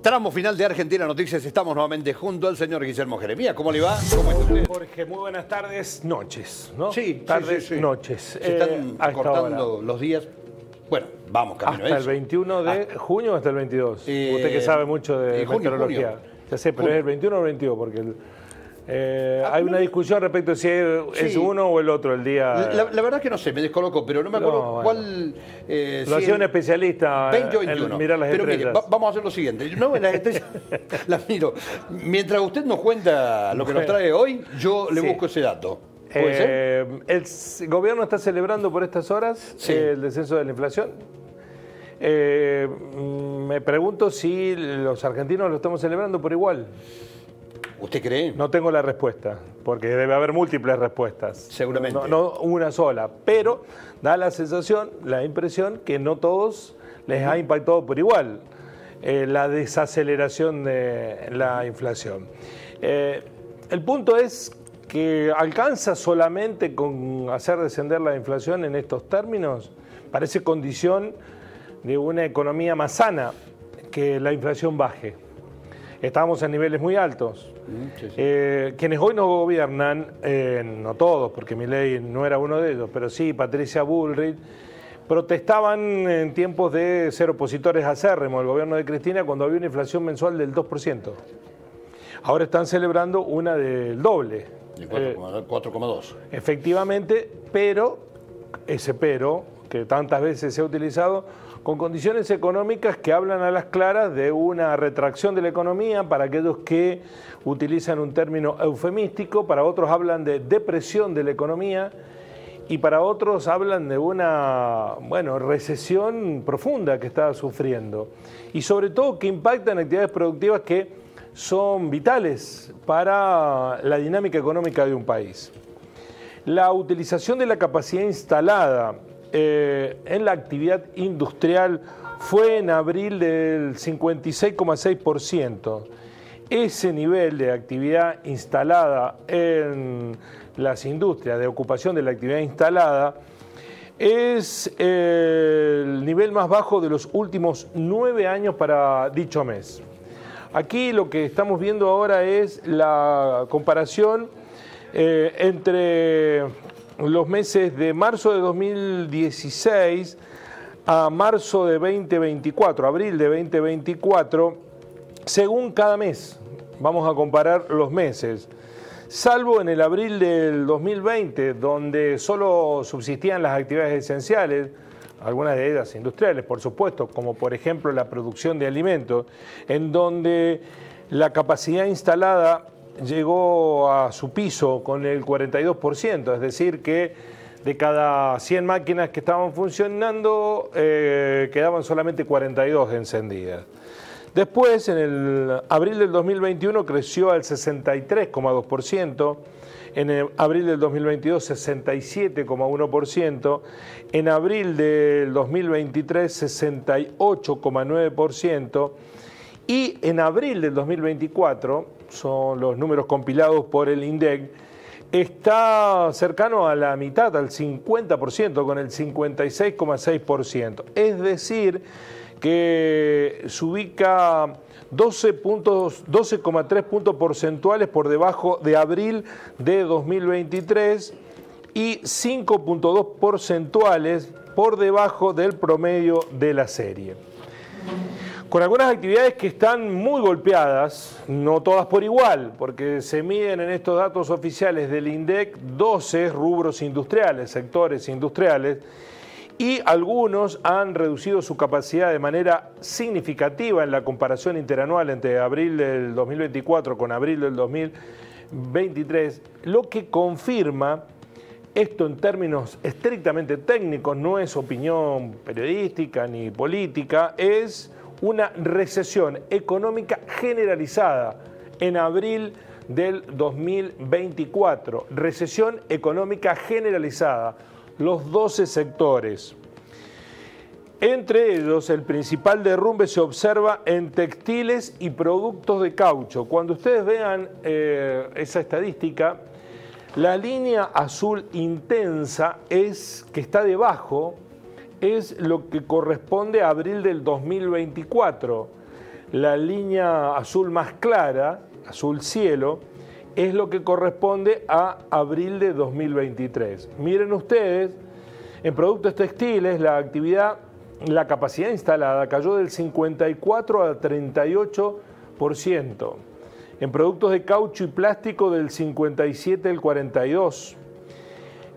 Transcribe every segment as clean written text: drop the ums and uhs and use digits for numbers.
Tramo final de Argentina Noticias. Estamos nuevamente junto al señor Guillermo Jeremías. ¿Cómo le va? ¿Cómo está usted? Jorge, muy buenas tardes, noches, ¿no? Sí, tardes, sí. noches. Se están cortando los días. Bueno, vamos camino hasta a eso. el 21 de junio o hasta el 22. Usted que sabe mucho de meteorología. Junio. Ya sé, pero es el 21 o el 22, porque hay una discusión respecto a si es uno o el otro el día. La verdad es que no sé, me descoloco, pero no me acuerdo cuál. Lo hacía un especialista 20 o 21. en mirar las pero estrellas. Mire, vamos a hacer lo siguiente. No, las estrellas las miro. Mientras usted nos cuenta lo que nos trae hoy, yo le busco ese dato. ¿Puede ser? El gobierno está celebrando por estas horas el descenso de la inflación. Me pregunto si los argentinos lo estamos celebrando por igual. ¿Usted cree? No tengo la respuesta, porque debe haber múltiples respuestas. Seguramente. No una sola, pero da la sensación, la impresión que no todos les ha impactado por igual la desaceleración de la inflación. El punto es que alcanza solamente con hacer descender la inflación en estos términos. Parece condición de una economía más sana que la inflación baje. Estamos en niveles muy altos. Quienes hoy nos gobiernan, no todos, porque Milei no era uno de ellos, pero sí Patricia Bullrich, protestaban en tiempos de ser opositores acérrimos al gobierno de Cristina cuando había una inflación mensual del 2%. Ahora están celebrando una del doble. De 4,2. Efectivamente, pero, ese pero, que tantas veces se ha utilizado, con condiciones económicas que hablan a las claras de una retracción de la economía para aquellos que utilizan un término eufemístico, para otros hablan de depresión de la economía y para otros hablan de una recesión profunda que está sufriendo y sobre todo que impacta en actividades productivas que son vitales para la dinámica económica de un país. La utilización de la capacidad instalada en la actividad industrial fue en abril del 56,6%. Ese nivel de actividad instalada en las industrias, de ocupación de la actividad instalada, es el nivel más bajo de los últimos 9 años para dicho mes. Aquí lo que estamos viendo ahora es la comparación entre los meses de marzo de 2016 a marzo de 2024, abril de 2024, según cada mes. Vamos a comparar los meses. Salvo en el abril del 2020, donde solo subsistían las actividades esenciales, algunas de ellas industriales, por supuesto, como por ejemplo la producción de alimentos, en donde la capacidad instalada llegó a su piso con el 42%, es decir que de cada 100 máquinas que estaban funcionando quedaban solamente 42 encendidas. Después, en el abril del 2021 creció al 63,2%, en el abril del 2022 67,1%, en abril del 2023 68,9%, y en abril del 2024, son los números compilados por el INDEC, está cercano a la mitad, al 50%, con el 56,6%. Es decir, que se ubica 12,3 puntos porcentuales por debajo de abril de 2023 y 5,2 porcentuales por debajo del promedio de la serie. Con algunas actividades que están muy golpeadas, no todas por igual, porque se miden en estos datos oficiales del INDEC 12 rubros industriales, sectores industriales, y algunos han reducido su capacidad de manera significativa en la comparación interanual entre abril del 2024 con abril del 2023, lo que confirma, esto en términos estrictamente técnicos, no es opinión periodística ni política, es una recesión económica generalizada en abril del 2024. Recesión económica generalizada, los 12 sectores. Entre ellos, el principal derrumbe se observa en textiles y productos de caucho. Cuando ustedes vean esa estadística, la línea azul intensa es que está debajo, es lo que corresponde a abril del 2024. la línea azul más clara, azul cielo, es lo que corresponde a abril de 2023. Miren ustedes, en productos textiles la capacidad instalada cayó del 54 al 38%. En productos de caucho y plástico del 57 al 42%.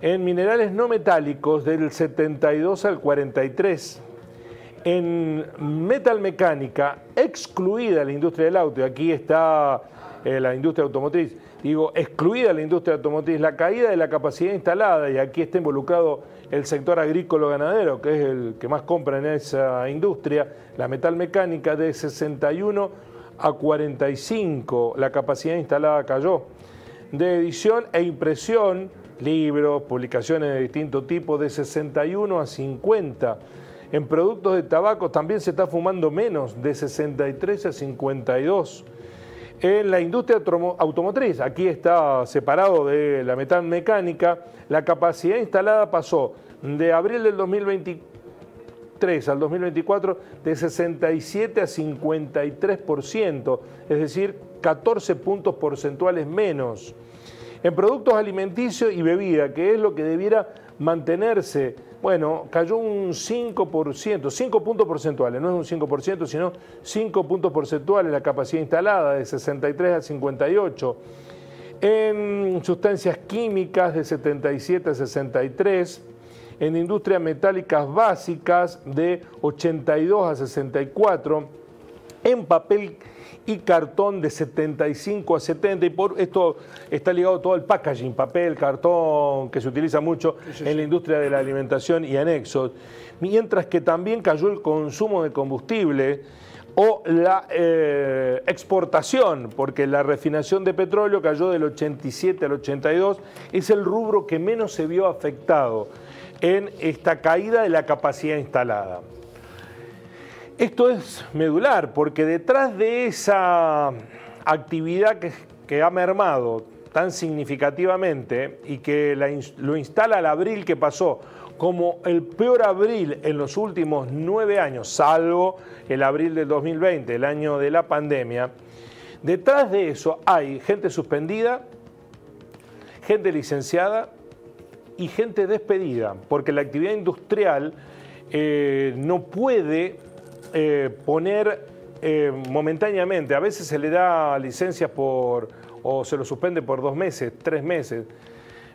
En minerales no metálicos del 72 al 43%. En metalmecánica, excluida la industria del auto, y aquí está la industria automotriz, digo, excluida la industria automotriz, la caída de la capacidad instalada, y aquí está involucrado el sector agrícola-ganadero, que es el que más compra en esa industria, la metalmecánica, de 61 a 45, la capacidad instalada cayó. De edición e impresión, libros, publicaciones de distinto tipo, de 61 a 50. En productos de tabaco también se está fumando menos, de 63 a 52. En la industria automotriz, aquí está separado de la metalmecánica, la capacidad instalada pasó de abril del 2023 al 2024 de 67 a 53%, es decir, 14 puntos porcentuales menos. En productos alimenticios y bebida, que es lo que debiera mantenerse, bueno, cayó un 5%, 5 puntos porcentuales, no es un 5%, sino 5 puntos porcentuales la capacidad instalada, de 63 a 58. En sustancias químicas, de 77 a 63. En industrias metálicas básicas, de 82 a 64. En papel y cartón, de 75 a 70, y por esto está ligado todo el packaging, papel, cartón, que se utiliza mucho en la industria de la alimentación y anexos, mientras que también cayó el consumo de combustible o la exportación, porque la refinación de petróleo cayó del 87 al 82, es el rubro que menos se vio afectado en esta caída de la capacidad instalada. Esto es medular, porque detrás de esa actividad que ha mermado tan significativamente y que lo instala el abril que pasó como el peor abril en los últimos 9 años, salvo el abril del 2020, el año de la pandemia, detrás de eso hay gente suspendida, gente licenciada y gente despedida, porque la actividad industrial no puede poner momentáneamente, a veces se le da licencias o se lo suspende por 2 meses, 3 meses,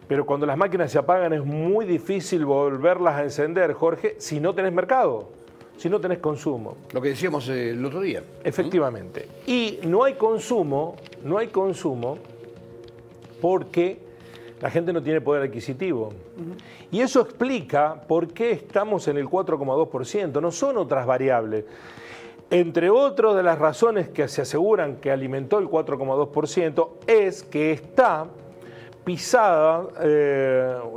pero cuando las máquinas se apagan es muy difícil volverlas a encender, Jorge, si no tenés mercado, si no tenés consumo. Lo que decíamos el otro día. Efectivamente. Y no hay consumo porque la gente no tiene poder adquisitivo. Y eso explica por qué estamos en el 4,2%. No son otras variables. Entre otras de las razones que se aseguran que alimentó el 4,2% es que está pisada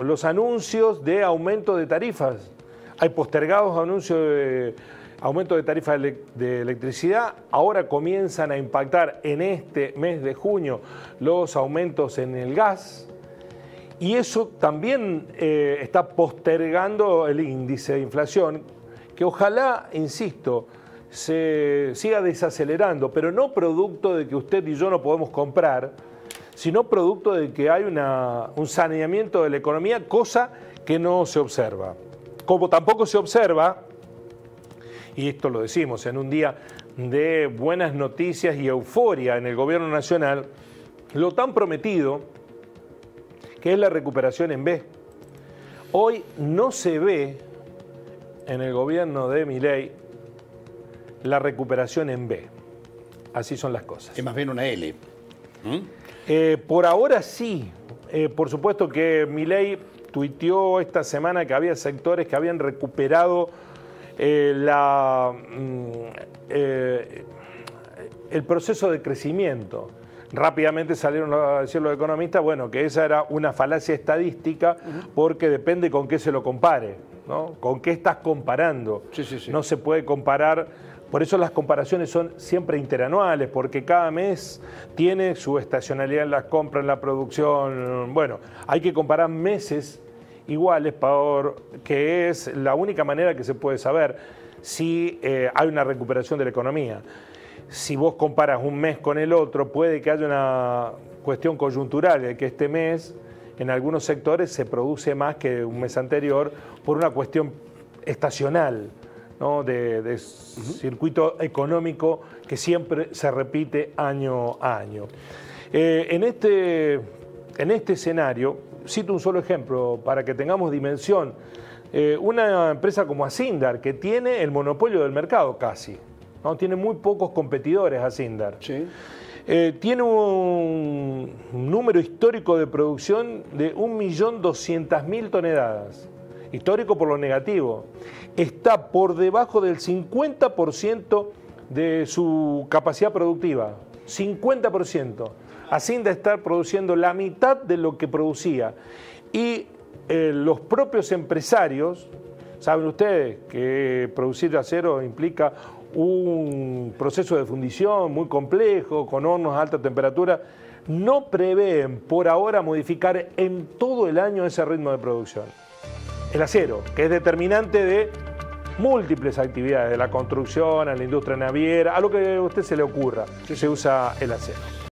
los anuncios de aumento de tarifas. Hay postergados anuncios de aumento de tarifas de electricidad. Ahora comienzan a impactar en este mes de junio los aumentos en el gas. Y eso también está postergando el índice de inflación, que ojalá, insisto, se siga desacelerando, pero no producto de que usted y yo no podemos comprar, sino producto de que hay un saneamiento de la economía, cosa que no se observa. Como tampoco se observa, y esto lo decimos en un día de buenas noticias y euforia en el gobierno nacional, lo tan prometido que es la recuperación en B. Hoy no se ve en el gobierno de Milei la recuperación en B. Así son las cosas. Es más bien una L. Por ahora sí. Por supuesto que Milei tuiteó esta semana que había sectores que habían recuperado el proceso de crecimiento. Rápidamente salieron a decir los economistas, bueno, que esa era una falacia estadística porque depende con qué se lo compare, ¿no? ¿Con qué estás comparando? Sí. No se puede comparar, por eso las comparaciones son siempre interanuales, porque cada mes tiene su estacionalidad en las compras, en la producción. Bueno, hay que comparar meses iguales, que es la única manera que se puede saber si hay una recuperación de la economía. si vos comparas un mes con el otro, puede que haya una cuestión coyuntural, de que este mes en algunos sectores se produce más que un mes anterior por una cuestión estacional, ¿no? de circuito económico que siempre se repite año a año. En este escenario, cito un solo ejemplo para que tengamos dimensión. Una empresa como Asindar, que tiene el monopolio del mercado casi, ¿no? Tiene muy pocos competidores Asindar. Sí. Tiene un número histórico de producción de 1.200.000 toneladas. Histórico por lo negativo. Está por debajo del 50% de su capacidad productiva. 50%. Asindar está produciendo la mitad de lo que producía. Y los propios empresarios, saben ustedes que producir acero implica un proceso de fundición muy complejo, con hornos a alta temperatura, no prevén por ahora modificar en todo el año ese ritmo de producción. El acero, que es determinante de múltiples actividades, de la construcción, a la industria naviera, a lo que a usted se le ocurra, se usa el acero.